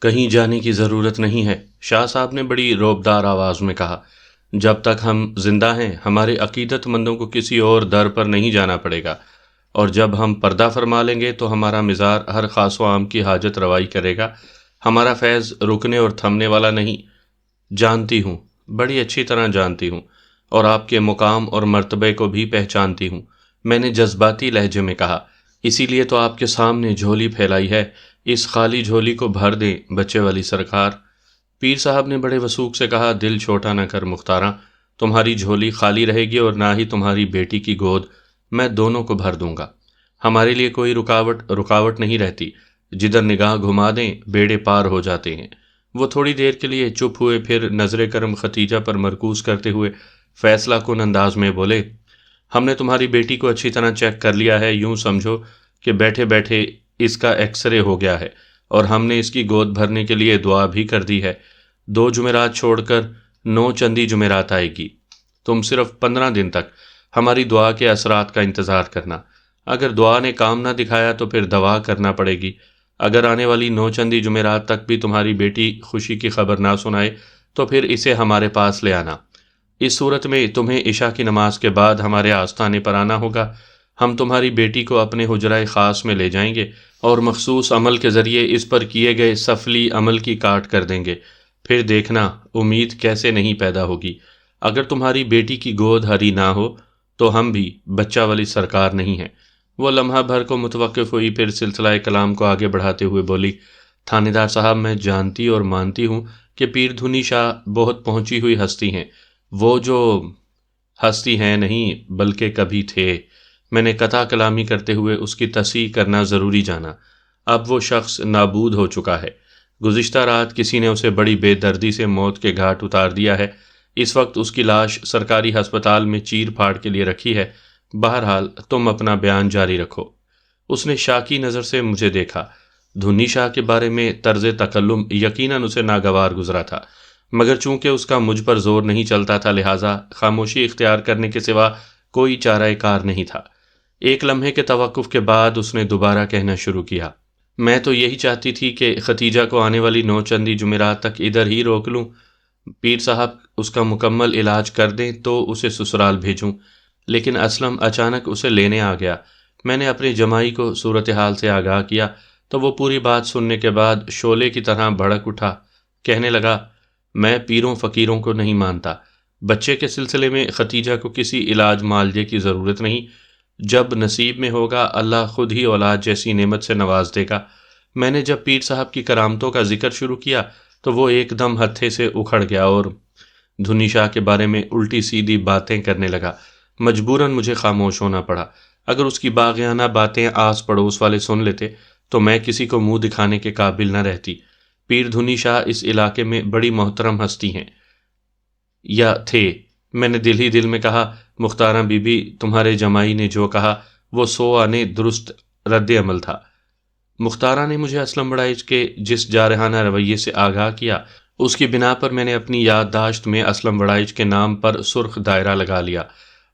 کہیں جانے کی ضرورت نہیں ہے، شاہ صاحب نے بڑی روبدار آواز میں کہا۔ جب تک ہم زندہ ہیں ہمارے عقیدت مندوں کو کسی اور در پر نہیں جانا پڑے گا، اور جب ہم پردہ فرما لیں گے تو ہمارا مزار ہر خاص و عام کی حاجت روائی کرے گا۔ ہمارا فیض رکنے اور تھمنے والا نہیں۔ جانتی ہوں، بڑی اچھی طرح جانتی ہوں، اور آپ کے مقام اور مرتبے کو بھی پہچانتی ہوں، میں نے جذباتی لہجے میں کہا۔ اسی لیے تو آپ کے سامنے جھولی پھیلائی ہے، اس خالی جھولی کو بھر دیں بچے والی سرکار۔ پیر صاحب نے بڑے وثوق سے کہا، دل چھوٹا نہ کر مختاراں، تمہاری جھولی خالی رہے گی اور نہ ہی تمہاری بیٹی کی گود، میں دونوں کو بھر دوں گا۔ ہمارے لیے کوئی رکاوٹ نہیں رہتی، جدھر نگاہ گھما دیں بیڑے پار ہو جاتے ہیں۔ وہ تھوڑی دیر کے لیے چپ ہوئے، پھر نظر کرم ختیجہ پر مرکوز کرتے ہوئے فیصلہ کن انداز میں بولے، ہم نے تمہاری بیٹی کو اچھی طرح چیک کر لیا ہے، یوں سمجھو کہ بیٹھے بیٹھے اس کا ایکس رے ہو گیا ہے، اور ہم نے اس کی گود بھرنے کے لیے دعا بھی کر دی ہے۔ 2 جمعرات چھوڑ کر 9 چندی جمعرات آئے گی۔ تم صرف 15 دن تک ہماری دعا کے اثرات کا انتظار کرنا۔ اگر دعا نے کام نہ دکھایا تو پھر دوا کرنا پڑے گی۔ اگر آنے والی 9 چندی جمعرات تک بھی تمہاری بیٹی خوشی کی خبر نہ سنائے تو پھر اسے ہمارے پاس لے آنا۔ اس صورت میں تمہیں عشاء کی نماز کے بعد ہمارے آستانے پر آنا ہوگا۔ ہم تمہاری بیٹی کو اپنے حجرہ خاص میں لے جائیں گے اور مخصوص عمل کے ذریعے اس پر کیے گئے سفلی عمل کی کاٹ کر دیں گے۔ پھر دیکھنا امید کیسے نہیں پیدا ہوگی۔ اگر تمہاری بیٹی کی گود ہری نہ ہو تو ہم بھی بچہ والی سرکار نہیں ہیں۔ وہ لمحہ بھر کو متوقف ہوئی، پھر سلسلہ کلام کو آگے بڑھاتے ہوئے بولی، تھانے دار صاحب، میں جانتی اور مانتی ہوں کہ پیر دھنی شاہ بہت پہنچی ہوئی ہستی ہیں، وہ جو ہستی ہیں نہیں بلکہ کبھی تھے۔ میں نے قطع کلامی کرتے ہوئے اس کی تصحیح کرنا ضروری جانا۔ اب وہ شخص نابود ہو چکا ہے۔ گزشتہ رات کسی نے اسے بڑی بے دردی سے موت کے گھاٹ اتار دیا ہے۔ اس وقت اس کی لاش سرکاری ہسپتال میں چیر پھاڑ کے لیے رکھی ہے۔ بہرحال تم اپنا بیان جاری رکھو۔ اس نے شاکی نظر سے مجھے دیکھا۔ دھنی شاہ کے بارے میں طرز تکلم یقیناً اسے ناگوار گزرا تھا، مگر چونکہ اس کا مجھ پر زور نہیں چلتا تھا لہٰذا خاموشی اختیار کرنے کے سوا کوئی چارہ کار نہیں تھا۔ ایک لمحے کے توقف کے بعد اس نے دوبارہ کہنا شروع کیا، میں تو یہی چاہتی تھی کہ ختیجہ کو آنے والی 9 چندی جمعرات تک ادھر ہی روک لوں، پیر صاحب اس کا مکمل علاج کر دیں تو اسے سسرال بھیجوں، لیکن اسلم اچانک اسے لینے آ گیا۔ میں نے اپنے جمائی کو صورتحال سے آگاہ کیا تو وہ پوری بات سننے کے بعد شعلے کی طرح بھڑک اٹھا، کہنے لگا، میں پیروں فقیروں کو نہیں مانتا، بچے کے سلسلے میں ختیجہ کو کسی علاج معالجے کی ضرورت نہیں، جب نصیب میں ہوگا اللہ خود ہی اولاد جیسی نعمت سے نواز دے گا۔ میں نے جب پیر صاحب کی کرامتوں کا ذکر شروع کیا تو وہ ایک دم ہتھے سے اکھڑ گیا اور دھنی شاہ کے بارے میں الٹی سیدھی باتیں کرنے لگا۔ مجبوراً مجھے خاموش ہونا پڑا۔ اگر اس کی باغیانہ باتیں آس پڑوس والے سن لیتے تو میں کسی کو منہ دکھانے کے قابل نہ رہتی۔ پیر دھنی شاہ اس علاقے میں بڑی محترم ہستی ہیں، یا تھے۔ میں نے دل ہی دل میں کہا، مختارہ بی بی، تمہارے جمائی نے جو کہا وہ 100 آنے درست رد عمل تھا۔ مختارہ نے مجھے اسلم بڑائچ کے جس جارحانہ رویے سے آگاہ کیا اس کی بنا پر میں نے اپنی یادداشت میں اسلم بڑائچ کے نام پر سرخ دائرہ لگا لیا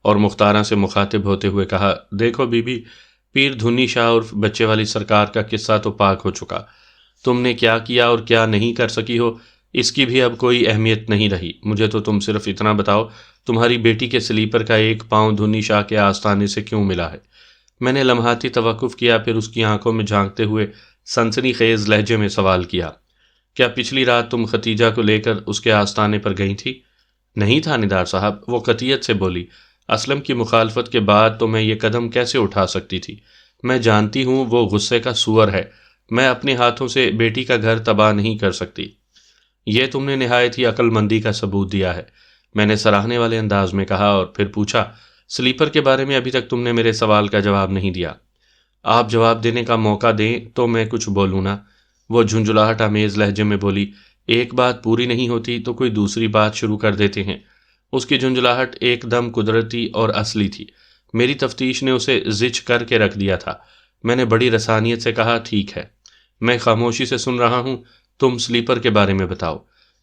اور مختارہ سے مخاطب ہوتے ہوئے کہا، دیکھو بی بی، پیر دھنی شاہ اور بچے والی سرکار کا قصہ تو پاک ہو چکا، تم نے کیا کیا اور کیا نہیں کر سکی ہو اس کی بھی اب کوئی اہمیت نہیں رہی۔ مجھے تو تم صرف اتنا بتاؤ، تمہاری بیٹی کے سلیپر کا ایک پاؤں دھنی شاہ کے آستانے سے کیوں ملا ہے؟ میں نے لمحاتی توقف کیا، پھر اس کی آنکھوں میں جھانکتے ہوئے سنسنی خیز لہجے میں سوال کیا، کیا پچھلی رات تم ختیجہ کو لے کر اس کے آستانے پر گئی تھی؟ نہیں تھانے دار صاحب، وہ قطعیت سے بولی، اسلم کی مخالفت کے بعد تو میں یہ قدم کیسے اٹھا سکتی تھی؟ میں جانتی ہوں وہ غصے کا سور ہے، میں اپنے ہاتھوں سے بیٹی کا گھر تباہ نہیں کر سکتی۔ یہ تم نے نہایت ہی عقل مندی کا ثبوت دیا ہے، میں نے سراہنے والے انداز میں کہا، اور پھر پوچھا، سلیپر کے بارے میں ابھی تک تم نے میرے سوال کا جواب نہیں دیا۔ آپ جواب دینے کا موقع دیں تو میں کچھ بولوں نا، وہ جھنجھلاہٹ آمیز لہجے میں بولی، ایک بات پوری نہیں ہوتی تو کوئی دوسری بات شروع کر دیتے ہیں۔ اس کی جھنجھلاہٹ ایک دم قدرتی اور اصلی تھی۔ میری تفتیش نے اسے زچ کر کے رکھ دیا تھا۔ میں نے بڑی رسانیت سے کہا، ٹھیک ہے، میں خاموشی سے سن رہا ہوں، تم سلیپر کے بارے میں بتاؤ۔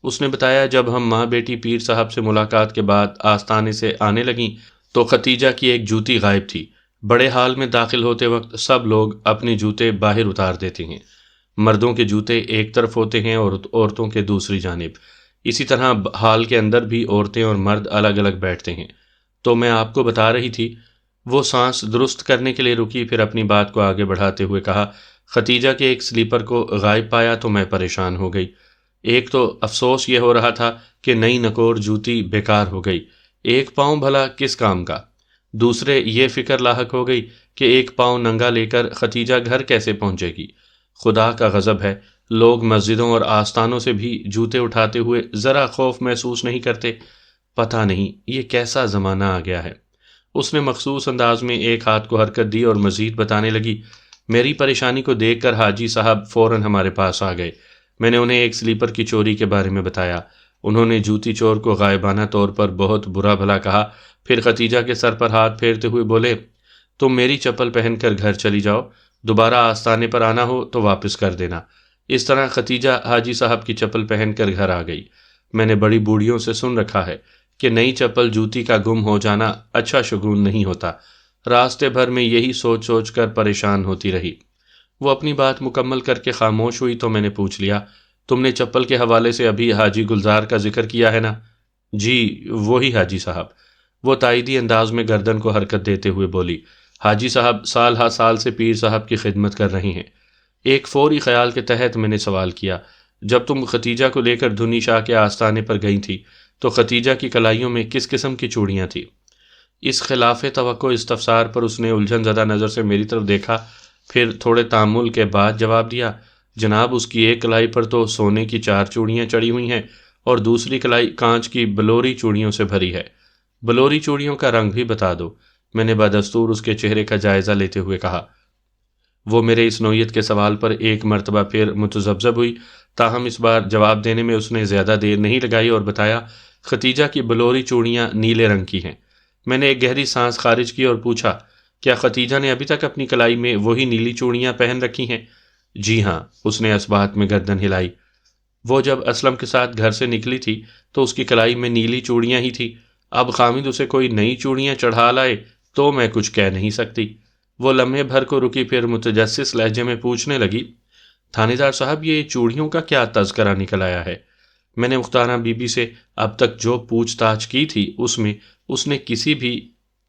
اس نے بتایا، جب ہم ماں بیٹی پیر صاحب سے ملاقات کے بعد آستانے سے آنے لگیں تو ختیجہ کی ایک جوتی غائب تھی۔ بڑے حال میں داخل ہوتے وقت سب لوگ اپنے جوتے باہر اتار دیتے ہیں۔ مردوں کے جوتے ایک طرف ہوتے ہیں اور عورتوں کے دوسری جانب، اسی طرح ہال کے اندر بھی عورتیں اور مرد الگ الگ بیٹھتے ہیں۔ تو میں آپ کو بتا رہی تھی۔ وہ سانس درست کرنے کے لیے رکی، پھر اپنی بات کو آگے بڑھاتے ہوئے کہا، ختیجہ کے ایک سلیپر کو غائب پایا تو میں پریشان ہو گئی۔ ایک تو افسوس یہ ہو رہا تھا کہ نئی نکور جوتی بیکار ہو گئی، ایک پاؤں بھلا کس کام کا۔ دوسرے یہ فکر لاحق ہو گئی کہ ایک پاؤں ننگا لے کر ختیجہ گھر کیسے پہنچے گی۔ خدا کا غضب ہے، لوگ مسجدوں اور آستانوں سے بھی جوتے اٹھاتے ہوئے ذرا خوف محسوس نہیں کرتے۔ پتہ نہیں یہ کیسا زمانہ آ گیا ہے۔ اس نے مخصوص انداز میں ایک ہاتھ کو حرکت دی اور مزید بتانے لگی، میری پریشانی کو دیکھ کر حاجی صاحب فوراً ہمارے پاس آ گئے۔ میں نے انہیں ایک سلیپر کی چوری کے بارے میں بتایا۔ انہوں نے جوتی چور کو غائبانہ طور پر بہت برا بھلا کہا، پھر ختیجہ کے سر پر ہاتھ پھیرتے ہوئے بولے، تم میری چپل پہن کر گھر چلی جاؤ، دوبارہ آستانے پر آنا ہو تو واپس کر دینا۔ اس طرح ختیجہ حاجی صاحب کی چپل پہن کر گھر آ گئی۔ میں نے بڑی بوڑھیوں سے سن رکھا ہے کہ نئی چپل جوتی کا گم ہو جانا اچھا شگون نہیں ہوتا۔ راستے بھر میں یہی سوچ سوچ کر پریشان ہوتی رہی۔ وہ اپنی بات مکمل کر کے خاموش ہوئی تو میں نے پوچھ لیا، تم نے چپل کے حوالے سے ابھی حاجی گلزار کا ذکر کیا ہے نا؟ جی وہی حاجی صاحب۔ وہ تائیدی انداز میں گردن کو حرکت دیتے ہوئے بولی، حاجی صاحب سال ہا سال سے پیر صاحب کی خدمت کر رہی ہیں۔ ایک فوری خیال کے تحت میں نے سوال کیا، جب تم ختیجہ کو لے کر دھنی شاہ کے آستانے پر گئی تھی تو ختیجہ کی کلائیوں میں کس قسم کی چوڑیاں تھیں؟ اس خلاف توقع استفسار پر اس نے الجھن زدہ نظر سے میری طرف دیکھا، پھر تھوڑے تأمل کے بعد جواب دیا، جناب اس کی ایک کلائی پر تو سونے کی 4 چوڑیاں چڑھی ہوئی ہیں اور دوسری کلائی کانچ کی بلوری چوڑیوں سے بھری ہے۔ بلوری چوڑیوں کا رنگ بھی بتا دو، میں نے بدستور اس کے چہرے کا جائزہ لیتے ہوئے کہا۔ وہ میرے اس نوعیت کے سوال پر ایک مرتبہ پھر متذبذب ہوئی، تاہم اس بار جواب دینے میں اس نے زیادہ دیر نہیں لگائی اور بتایا، ختیجہ کی بلوری چوڑیاں نیلے رنگ کی ہیں۔ میں نے ایک گہری سانس خارج کی اور پوچھا، کیا ختیجہ نے ابھی تک اپنی کلائی میں وہی نیلی چوڑیاں پہن رکھی ہیں؟ جی ہاں، اس نے اس بات میں گردن ہلائی۔ وہ جب اسلم کے ساتھ گھر سے نکلی تھی تو اس کی کلائی میں نیلی چوڑیاں ہی تھی، اب خامد اسے کوئی نئی چوڑیاں چڑھا لائے تو میں کچھ کہہ نہیں سکتی۔ وہ لمحے بھر کو رکی، پھر متجسس لہجے میں پوچھنے لگی، تھانے دار صاحب یہ چوڑیوں کا کیا تذکرہ نکل آیا ہے؟ میں نے مختارہ بی بی سے اب تک جو پوچھ تاچھ کی تھی اس میں اس نے کسی بھی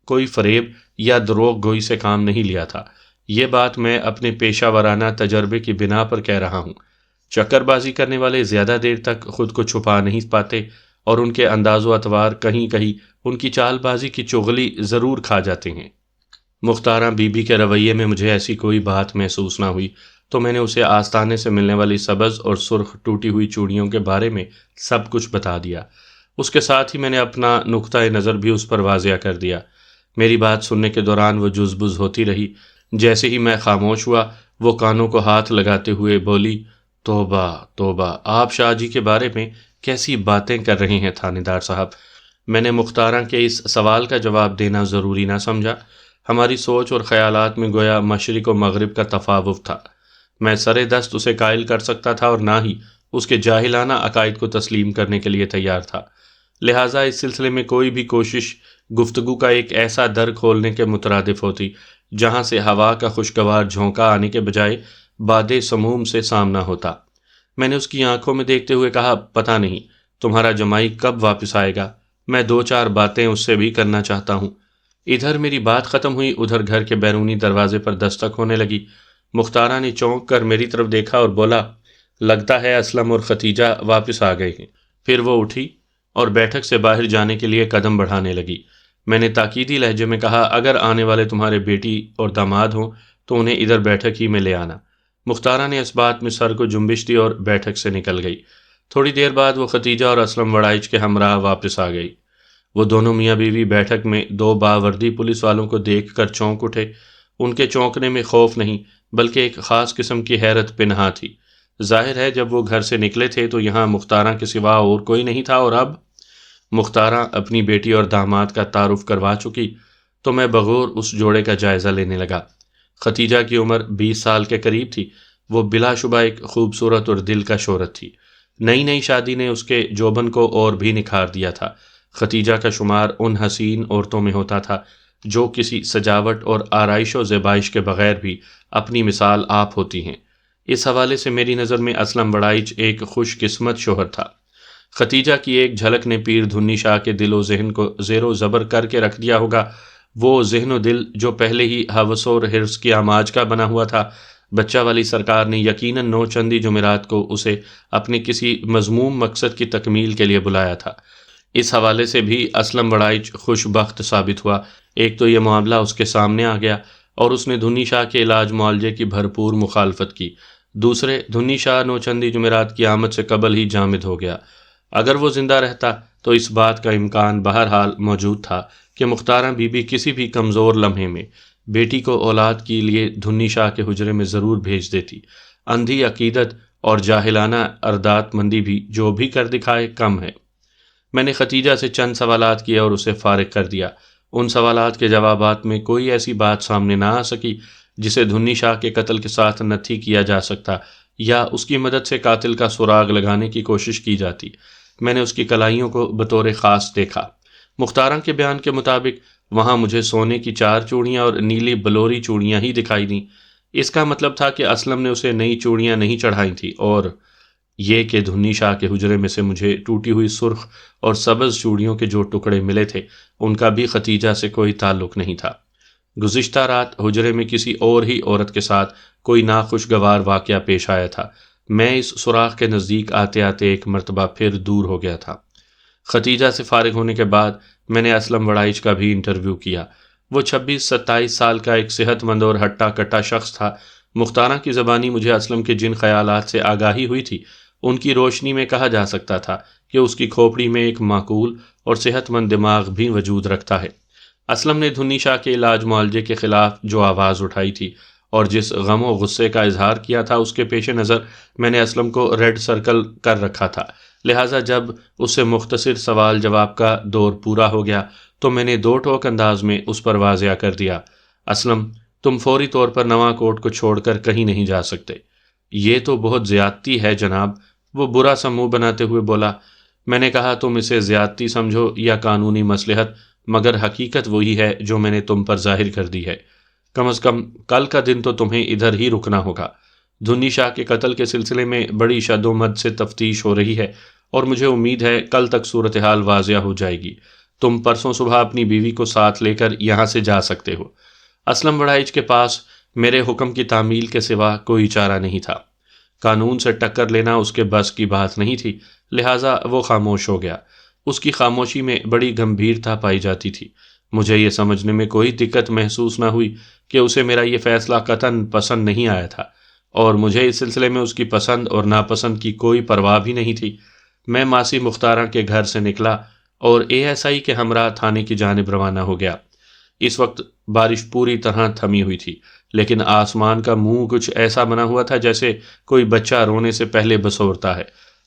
کوئی فریب یا دروغ گوئی سے کام نہیں لیا تھا۔ یہ بات میں اپنے پیشہ ورانہ تجربے کی بنا پر کہہ رہا ہوں۔ چکر بازی کرنے والے زیادہ دیر تک خود کو چھپا نہیں پاتے اور ان کے انداز و اطوار کہیں کہیں ان کی چال بازی کی چغلی ضرور کھا جاتے ہیں۔ مختارہ بی بی کے رویے میں مجھے ایسی کوئی بات محسوس نہ ہوئی تو میں نے اسے آستانے سے ملنے والی سبز اور سرخ ٹوٹی ہوئی چوڑیوں کے بارے میں سب کچھ بتا دیا۔ اس کے ساتھ ہی میں نے اپنا نقطۂ نظر بھی اس پر واضح کر دیا۔ میری بات سننے کے دوران وہ جزبز ہوتی رہی۔ جیسے ہی میں خاموش ہوا وہ کانوں کو ہاتھ لگاتے ہوئے بولی، توبہ توبہ، آپ شاہ جی کے بارے میں کیسی باتیں کر رہے ہیں تھانے دار صاحب؟ میں نے مختارہ کے اس سوال کا جواب دینا ضروری نہ سمجھا۔ ہماری سوچ اور خیالات میں گویا مشرق و مغرب کا تفاوت تھا۔ میں سرے دست اسے قائل کر سکتا تھا اور نہ ہی اس کے جاہلانہ عقائد کو تسلیم کرنے کے لیے تیار تھا۔ لہٰذا اس سلسلے میں کوئی بھی کوشش گفتگو کا ایک ایسا در کھولنے کے مترادف ہوتی جہاں سے ہوا کا خوشگوار جھونکا آنے کے بجائے باد سموم سے سامنا ہوتا۔ میں نے اس کی آنکھوں میں دیکھتے ہوئے کہا، پتہ نہیں تمہارا جمائی کب واپس آئے گا، میں 2-4 باتیں اس سے بھی کرنا چاہتا ہوں۔ ادھر میری بات ختم ہوئی، ادھر گھر کے بیرونی دروازے پر دستک ہونے لگی۔ مختارہ نے چونک کر میری طرف دیکھا اور بولا، لگتا ہے اسلم اور ختیجہ واپس آ گئے ہیں۔ پھر وہ اٹھی اور بیٹھک سے باہر جانے کے لیے قدم بڑھانے لگی۔ میں نے تاکیدی لہجے میں کہا، اگر آنے والے تمہارے بیٹی اور داماد ہوں تو انہیں ادھر بیٹھک ہی میں لے آنا۔ مختارہ نے اس بات میں سر کو جنبش دی اور بیٹھک سے نکل گئی۔ تھوڑی دیر بعد وہ ختیجہ اور اسلم وڑائچ کے ہمراہ واپس آ گئی۔ وہ دونوں میاں بیوی بیٹھک میں 2 باوردی پولیس والوں کو دیکھ کر چونک اٹھے۔ ان کے چونکنے میں خوف نہیں بلکہ ایک خاص قسم کی حیرت پنہاں تھی۔ ظاہر ہے جب وہ گھر سے نکلے تھے تو یہاں مختارہ کے سوا اور کوئی نہیں تھا، اور اب مختارہ اپنی بیٹی اور داماد کا تعارف کروا چکی تو میں بغور اس جوڑے کا جائزہ لینے لگا۔ ختیجہ کی عمر 20 سال کے قریب تھی۔ وہ بلا شبہ ایک خوبصورت اور دل کا شہرت تھی۔ نئی شادی نے اس کے جوبن کو اور بھی نکھار دیا تھا۔ ختیجہ کا شمار ان حسین عورتوں میں ہوتا تھا جو کسی سجاوٹ اور آرائش و زیبائش کے بغیر بھی اپنی مثال آپ ہوتی ہیں۔ اس حوالے سے میری نظر میں اسلم وڑائچ ایک خوش قسمت شوہر تھا۔ ختیجہ کی ایک جھلک نے پیر دھنی شاہ کے دل و ذہن کو زیر و زبر کر کے رکھ دیا ہوگا۔ وہ ذہن و دل جو پہلے ہی ہوس اور حرص کی آماج کا بنا ہوا تھا، بچہ والی سرکار نے یقیناً 9 چندی جمعرات کو اسے اپنے کسی مذموم مقصد کی تکمیل کے لیے بلایا تھا۔ اس حوالے سے بھی اسلم وڑائچ خوش بخت ثابت ہوا۔ ایک تو یہ معاملہ اس کے سامنے آ گیا اور اس نے دھنی شاہ کے علاج معالجے کی بھرپور مخالفت کی۔ دوسرے، دھنی شاہ 9 چندی جمعرات کی آمد سے قبل ہی جامد ہو گیا۔ اگر وہ زندہ رہتا تو اس بات کا امکان بہرحال موجود تھا کہ مختارہ بی بی کسی بھی کمزور لمحے میں بیٹی کو اولاد کے لیے دھنی شاہ کے حجرے میں ضرور بھیج دیتی۔ اندھی عقیدت اور جاہلانہ اردات مندی بھی جو بھی کر دکھائے کم ہے۔ میں نے ختیجہ سے چند سوالات کیے اور اسے فارغ کر دیا۔ ان سوالات کے جوابات میں کوئی ایسی بات سامنے نہ آ سکی جسے دھنی شاہ کے قتل کے ساتھ نتھی کیا جا سکتا یا اس کی مدد سے قاتل کا سراغ لگانے کی کوشش کی جاتی۔ میں نے اس کی کلائیوں کو بطور خاص دیکھا۔ مختارہ کے بیان کے مطابق وہاں مجھے سونے کی 4 چوڑیاں اور نیلی بلوری چوڑیاں ہی دکھائی دیں۔ اس کا مطلب تھا کہ اسلم نے اسے نئی چوڑیاں نہیں چڑھائی تھیں، اور یہ کہ دھنی شاہ کے حجرے میں سے مجھے ٹوٹی ہوئی سرخ اور سبز چوڑیوں کے جو ٹکڑے ملے تھے ان کا بھی ختیجہ سے کوئی تعلق نہیں تھا۔ گزشتہ رات حجرے میں کسی اور ہی عورت کے ساتھ کوئی ناخوشگوار واقعہ پیش آیا تھا۔ میں اس سوراخ کے نزدیک آتے آتے ایک مرتبہ پھر دور ہو گیا تھا۔ ختیجہ سے فارغ ہونے کے بعد میں نے اسلم وڑائچ کا بھی انٹرویو کیا۔ وہ 26-27 سال کا ایک صحت مند اور ہٹا کٹا شخص تھا۔ مختارہ کی زبانی مجھے اسلم کے جن خیالات سے آگاہی ہوئی تھی ان کی روشنی میں کہا جا سکتا تھا کہ اس کی کھوپڑی میں ایک معقول اور صحت مند دماغ بھی وجود رکھتا ہے۔ اسلم نے دھنی شاہ کے علاج معالجے کے خلاف جو آواز اٹھائی تھی اور جس غم و غصے کا اظہار کیا تھا، اس کے پیش نظر میں نے اسلم کو ریڈ سرکل کر رکھا تھا۔ لہٰذا جب اس سے مختصر سوال جواب کا دور پورا ہو گیا تو میں نے 2 ٹوک انداز میں اس پر واضح کر دیا، اسلم، تم فوری طور پر نواں کوٹ کو چھوڑ کر کہیں نہیں جا سکتے۔ یہ تو بہت زیادتی ہے جناب، وہ برا سا منہ بناتے ہوئے بولا۔ میں نے کہا، تم اسے زیادتی سمجھو یا قانونی مصلحت، مگر حقیقت وہی ہے جو میں نے تم پر ظاہر کر دی ہے۔ کم از کم کل کا دن تو تمہیں ادھر ہی رکنا ہوگا۔ دھنی شاہ کے قتل کے سلسلے میں بڑی شد و مد سے تفتیش ہو رہی ہے اور مجھے امید ہے کل تک صورتحال واضح ہو جائے گی۔ تم پرسوں صبح اپنی بیوی کو ساتھ لے کر یہاں سے جا سکتے ہو۔ اسلم وڑائچ کے پاس میرے حکم کی تعمیل کے سوا کوئی چارہ نہیں تھا۔ قانون سے ٹکر لینا اس کے بس کی بات نہیں تھی، لہٰذا وہ خاموش ہو گیا۔ اس کی خاموشی میں بڑی گمبھیرتا پائی جاتی تھی۔ مجھے یہ سمجھنے میں کوئی دقت محسوس نہ ہوئی کہ اسے میرا یہ فیصلہ قطعاً پسند نہیں آیا تھا، اور مجھے اس سلسلے میں اس کی پسند اور ناپسند کی کوئی پرواہ بھی نہیں تھی۔ میں ماسی مختارہ کے گھر سے نکلا اور ASI کے ہمراہ تھانے کی جانب روانہ ہو گیا۔ اس وقت بارش پوری طرح تھمی ہوئی تھی، لیکن آسمان کا منہ کچھ ایسا بنا ہوا تھا جیسے کوئی بچہ رونے سے پہلے بسورتا ہے۔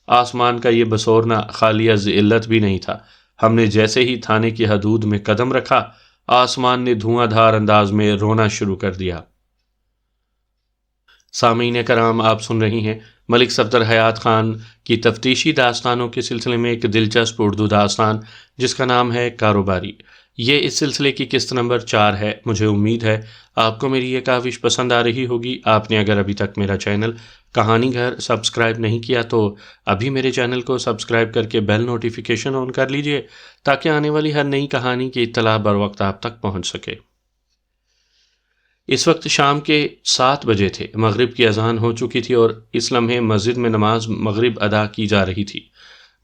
آسمان کا یہ بسورنا خالی از علت بھی نہیں تھا۔ ہم نے جیسے ہی تھانے کی حدود میں قدم رکھا، آسمان نے دھواں دھار انداز میں رونا شروع کر دیا۔ سامعین کرام، آپ سن رہی ہیں ملک صفدر حیات خان کی تفتیشی داستانوں کے سلسلے میں ایک دلچسپ اردو داستان جس کا نام ہے کاروباری۔ یہ اس سلسلے کی قسط نمبر 4 ہے۔ مجھے امید ہے آپ کو میری یہ کاوش پسند آ رہی ہوگی۔ آپ نے اگر ابھی تک میرا چینل کہانی گھر سبسکرائب نہیں کیا تو ابھی میرے چینل کو سبسکرائب کر کے بیل نوٹیفیکیشن آن کر لیجئے تاکہ آنے والی ہر نئی کہانی کی اطلاع بر وقت آپ تک پہنچ سکے۔ اس وقت شام کے 7 بجے تھے۔ مغرب کی اذان ہو چکی تھی اور اس لمحے مسجد میں نماز مغرب ادا کی جا رہی تھی۔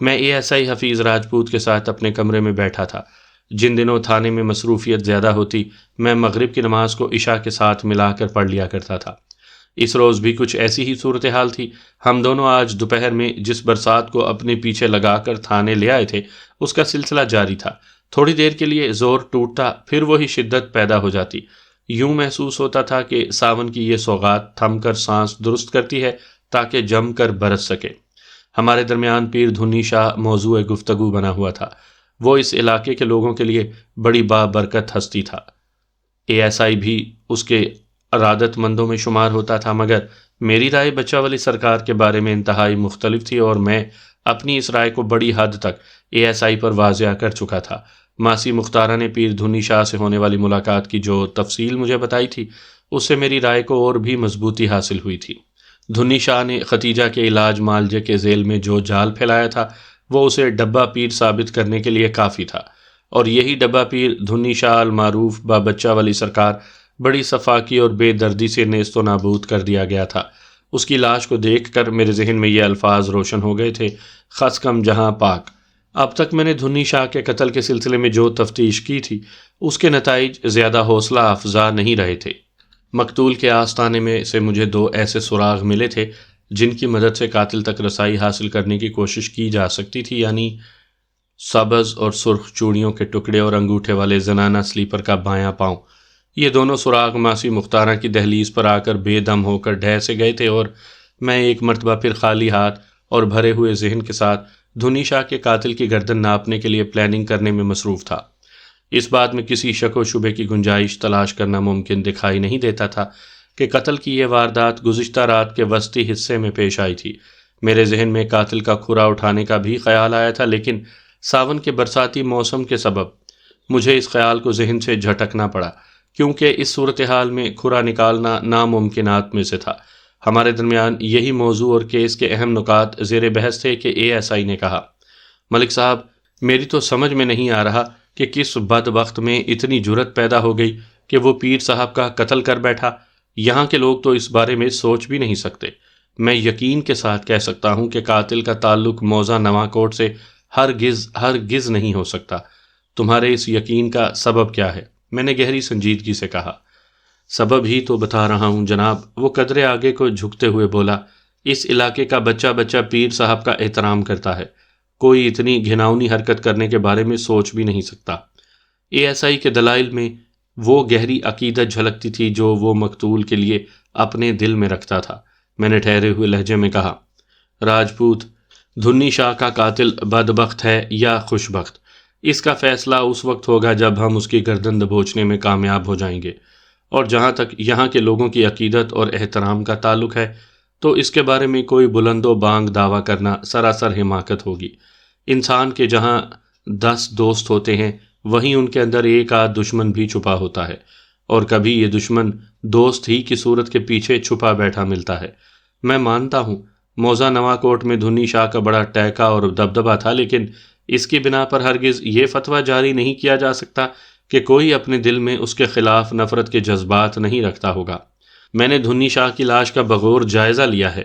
میں ASI حفیظ راجپوت کے ساتھ اپنے کمرے میں بیٹھا تھا۔ جن دنوں تھانے میں مصروفیت زیادہ ہوتی، میں مغرب کی نماز کو عشاء کے ساتھ ملا کر پڑھ لیا کرتا تھا۔ اس روز بھی کچھ ایسی ہی صورتحال تھی۔ ہم دونوں آج دوپہر میں جس برسات کو اپنے پیچھے لگا کر تھانے لے آئے تھے اس کا سلسلہ جاری تھا۔ تھوڑی دیر کے لیے زور ٹوٹتا، پھر وہی شدت پیدا ہو جاتی۔ یوں محسوس ہوتا تھا کہ ساون کی یہ سوغات تھم کر سانس درست کرتی ہے تاکہ جم کر برس سکے۔ ہمارے درمیان پیر دھنی شاہ موضوع گفتگو بنا ہوا تھا۔ وہ اس علاقے کے لوگوں کے لیے بڑی بابرکت ہستی تھا۔ ASI بھی اس کے ارادت مندوں میں شمار ہوتا تھا، مگر میری رائے بچہ والی سرکار کے بارے میں انتہائی مختلف تھی اور میں اپنی اس رائے کو بڑی حد تک ASI پر واضح کر چکا تھا۔ ماسی مختارہ نے پیر دھنی شاہ سے ہونے والی ملاقات کی جو تفصیل مجھے بتائی تھی، اس سے میری رائے کو اور بھی مضبوطی حاصل ہوئی تھی۔ دھنی شاہ نے ختیجہ کے علاج معالجے کے ذیل میں جو جال پھیلایا تھا وہ اسے ڈبہ پیر ثابت کرنے کے لیے کافی تھا، اور یہی ڈبہ پیر دھنی شاہ المعروف بابچہ والی سرکار بڑی صفاقی اور بے دردی سے نیست و نابود کر دیا گیا تھا۔ اس کی لاش کو دیکھ کر میرے ذہن میں یہ الفاظ روشن ہو گئے تھے: خس کم جہاں پاک۔ اب تک میں نے دھنی شاہ کے قتل کے سلسلے میں جو تفتیش کی تھی اس کے نتائج زیادہ حوصلہ افزا نہیں رہے تھے۔ مقتول کے آستانے میں سے مجھے 2 ایسے سراغ ملے تھے جن کی مدد سے قاتل تک رسائی حاصل کرنے کی کوشش کی جا سکتی تھی، یعنی سبز اور سرخ چوڑیوں کے ٹکڑے اور انگوٹھے والے زنانہ سلیپر کا بایاں پاؤں۔ یہ دونوں سراغ ماسی مختارہ کی دہلیز پر آ کر بے دم ہو کر ڈھہ سے گئے تھے، اور میں ایک مرتبہ پھر خالی ہاتھ اور بھرے ہوئے ذہن کے ساتھ دھنی شاہ کے قاتل کی گردن ناپنے کے لیے پلاننگ کرنے میں مصروف تھا۔ اس بات میں کسی شک و شبے کی گنجائش تلاش کرنا ممکن دکھائی نہیں دیتا تھا کہ قتل کی یہ واردات گزشتہ رات کے وسطی حصے میں پیش آئی تھی۔ میرے ذہن میں قاتل کا کھرا اٹھانے کا بھی خیال آیا تھا، لیکن ساون کے برساتی موسم کے سبب مجھے اس خیال کو ذہن سے جھٹکنا پڑا، کیونکہ اس صورتحال میں کھرا نکالنا ناممکنات میں سے تھا۔ ہمارے درمیان یہی موضوع اور کیس کے اہم نکات زیر بحث تھے کہ ASI نے کہا: ملک صاحب، میری تو سمجھ میں نہیں آ رہا کہ کس بدبخت میں اتنی جرت پیدا ہو گئی کہ وہ پیر صاحب کا قتل کر بیٹھا۔ یہاں کے لوگ تو اس بارے میں سوچ بھی نہیں سکتے۔ میں یقین کے ساتھ کہہ سکتا ہوں کہ قاتل کا تعلق موضع نواں کوٹ سے ہرگز نہیں ہو سکتا۔ تمہارے اس یقین کا سبب کیا ہے؟ میں نے گہری سنجیدگی سے کہا۔ سبب ہی تو بتا رہا ہوں جناب، وہ قدرے آگے کو جھکتے ہوئے بولا۔ اس علاقے کا بچہ بچہ پیر صاحب کا احترام کرتا ہے، کوئی اتنی گھناؤنی حرکت کرنے کے بارے میں سوچ بھی نہیں سکتا۔ ASI کے دلائل میں وہ گہری عقیدت جھلکتی تھی جو وہ مقتول کے لیے اپنے دل میں رکھتا تھا۔ میں نے ٹھہرے ہوئے لہجے میں کہا: راجپوت، دھنی شاہ کا قاتل بدبخت ہے یا خوشبخت، اس کا فیصلہ اس وقت ہوگا جب ہم اس کی گردن دبوچنے میں کامیاب ہو جائیں گے، اور جہاں تک یہاں کے لوگوں کی عقیدت اور احترام کا تعلق ہے تو اس کے بارے میں کوئی بلند و بانگ دعویٰ کرنا سراسر حماقت ہوگی۔ انسان کے جہاں 10 دوست ہوتے ہیں وہیں ان کے اندر ایک آدھ دشمن بھی چھپا ہوتا ہے، اور کبھی یہ دشمن دوست ہی کی صورت کے پیچھے چھپا بیٹھا ملتا ہے۔ میں مانتا ہوں موضع نواں کوٹ میں دھنی شاہ کا بڑا ٹیکہ اور دبدبہ تھا، لیکن اس کی بنا پر ہرگز یہ فتویٰ جاری نہیں کیا جا سکتا کہ کوئی اپنے دل میں اس کے خلاف نفرت کے جذبات نہیں رکھتا ہوگا۔ میں نے دھنی شاہ کی لاش کا بغور جائزہ لیا ہے،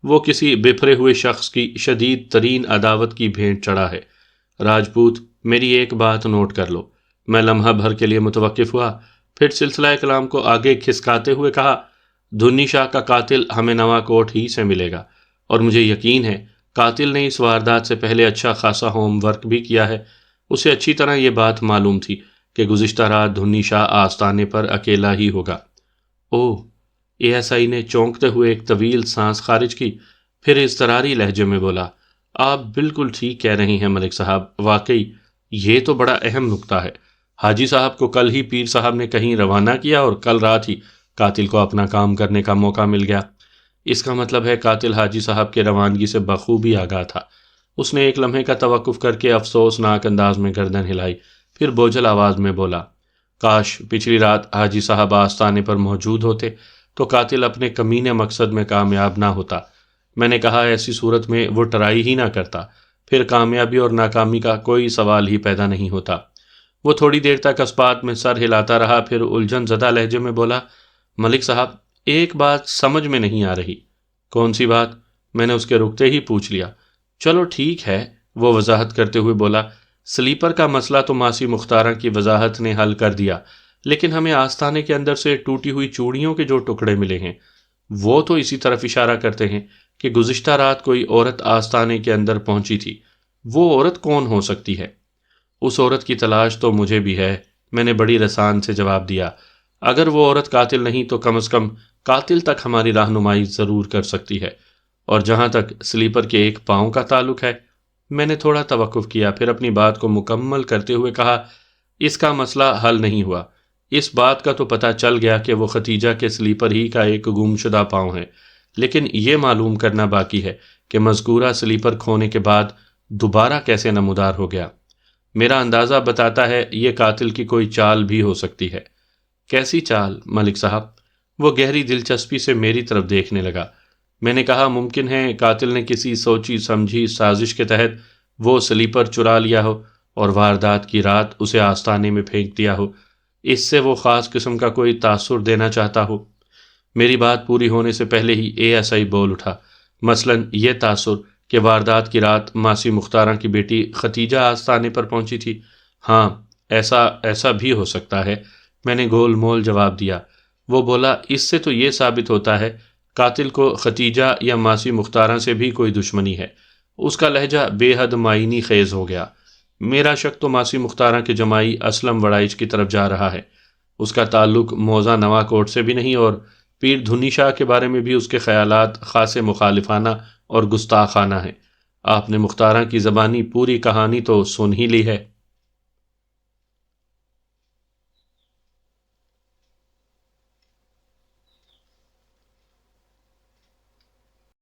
وہ کسی بپھرے ہوئے شخص کی شدید ترین عداوت کی بھینٹ چڑھا ہے۔ راجپوت، میری ایک بات نوٹ کر لو۔ میں لمحہ بھر کے لیے متوقف ہوا، پھر سلسلہ کلام کو آگے کھسکاتے ہوئے کہا: دھنی شاہ کا قاتل ہمیں نواں کوٹ ہی سے ملے گا، اور مجھے یقین ہے قاتل نے اس واردات سے پہلے اچھا خاصا ہوم ورک بھی کیا ہے۔ اسے اچھی طرح یہ بات معلوم تھی کہ گزشتہ رات دھنی شاہ آستانے پر اکیلا ہی ہوگا۔ اوہ! ASI نے چونکتے ہوئے ایک طویل سانس خارج کی، پھر اضطراری لہجے میں بولا: آپ بالکل ٹھیک کہہ رہی ہیں ملک صاحب، واقعی یہ تو بڑا اہم نکتہ ہے۔ حاجی صاحب کو کل ہی پیر صاحب نے کہیں روانہ کیا اور کل رات ہی قاتل کو اپنا کام کرنے کا موقع مل گیا۔ اس کا مطلب ہے قاتل حاجی صاحب کے روانگی سے بخوبی آگاہ تھا۔ اس نے ایک لمحے کا توقف کر کے افسوسناک انداز میں گردن ہلائی، پھر بوجھل آواز میں بولا: کاش پچھلی رات حاجی صاحب آستانے پر موجود ہوتے تو قاتل اپنے کمینے مقصد میں کامیاب نہ ہوتا۔ میں نے کہا ایسی صورت میں وہ ٹرائی ہی نہ کرتا، پھر کامیابی اور ناکامی کا کوئی سوال ہی پیدا نہیں ہوتا۔ وہ تھوڑی دیر تک اس بات میں سر ہلاتا رہا، پھر الجھن زدہ لہجے میں بولا: ملک صاحب، ایک بات سمجھ میں نہیں آ رہی۔ کون سی بات؟ میں نے اس کے رکتے ہی پوچھ لیا۔ چلو ٹھیک ہے، وہ وضاحت کرتے ہوئے بولا، سلیپر کا مسئلہ تو ماسی مختارہ کی وضاحت نے حل کر دیا، لیکن ہمیں آستانے کے اندر سے ٹوٹی ہوئی چوڑیوں کے جو ٹکڑے ملے ہیں وہ تو اسی طرف اشارہ کرتے ہیں کہ گزشتہ رات کوئی عورت آستانے کے اندر پہنچی تھی۔ وہ عورت کون ہو سکتی ہے؟ اس عورت کی تلاش تو مجھے بھی ہے، میں نے بڑی رسان سے جواب دیا۔ اگر وہ عورت قاتل نہیں تو کم از کم قاتل تک ہماری رہنمائی ضرور کر سکتی ہے۔ اور جہاں تک سلیپر کے ایک پاؤں کا تعلق ہے، میں نے تھوڑا توقف کیا، پھر اپنی بات کو مکمل کرتے ہوئے کہا: اس کا مسئلہ حل نہیں ہوا۔ اس بات کا تو پتہ چل گیا کہ وہ ختیجہ کے سلیپر ہی کا ایک گمشدہ پاؤں ہے، لیکن یہ معلوم کرنا باقی ہے کہ مذکورہ سلیپر کھونے کے بعد دوبارہ کیسے نمودار ہو گیا۔ میرا اندازہ بتاتا ہے یہ قاتل کی کوئی چال بھی ہو سکتی ہے۔ کیسی چال ملک صاحب؟ وہ گہری دلچسپی سے میری طرف دیکھنے لگا۔ میں نے کہا ممکن ہے قاتل نے کسی سوچی سمجھی سازش کے تحت وہ سلیپر چرا لیا ہو اور واردات کی رات اسے آستانے میں پھینک دیا ہو، اس سے وہ خاص قسم کا کوئی تاثر دینا چاہتا ہو۔ میری بات پوری ہونے سے پہلے ہی اے ایس آئی بول اٹھا، مثلاً یہ تاثر کہ واردات کی رات ماسی مختارہ کی بیٹی ختیجہ آستانے پر پہنچی تھی۔ ہاں، ایسا بھی ہو سکتا ہے، میں نے گول مول جواب دیا۔ وہ بولا، اس سے تو یہ ثابت ہوتا ہے قاتل کو ختیجہ یا ماسی مختارہ سے بھی کوئی دشمنی ہے۔ اس کا لہجہ بے حد معنی خیز ہو گیا۔ میرا شک تو ماسی مختارہ کے جمائی اسلم وڑائچ کی طرف جا رہا ہے۔ اس کا تعلق موزہ نواں کوٹ سے بھی نہیں، اور پیر دھنی شاہ کے بارے میں بھی اس کے خیالات خاصے مخالفانہ اور گستاخانہ ہیں۔ آپ نے مختارہ کی زبانی پوری کہانی تو سن ہی لی ہے۔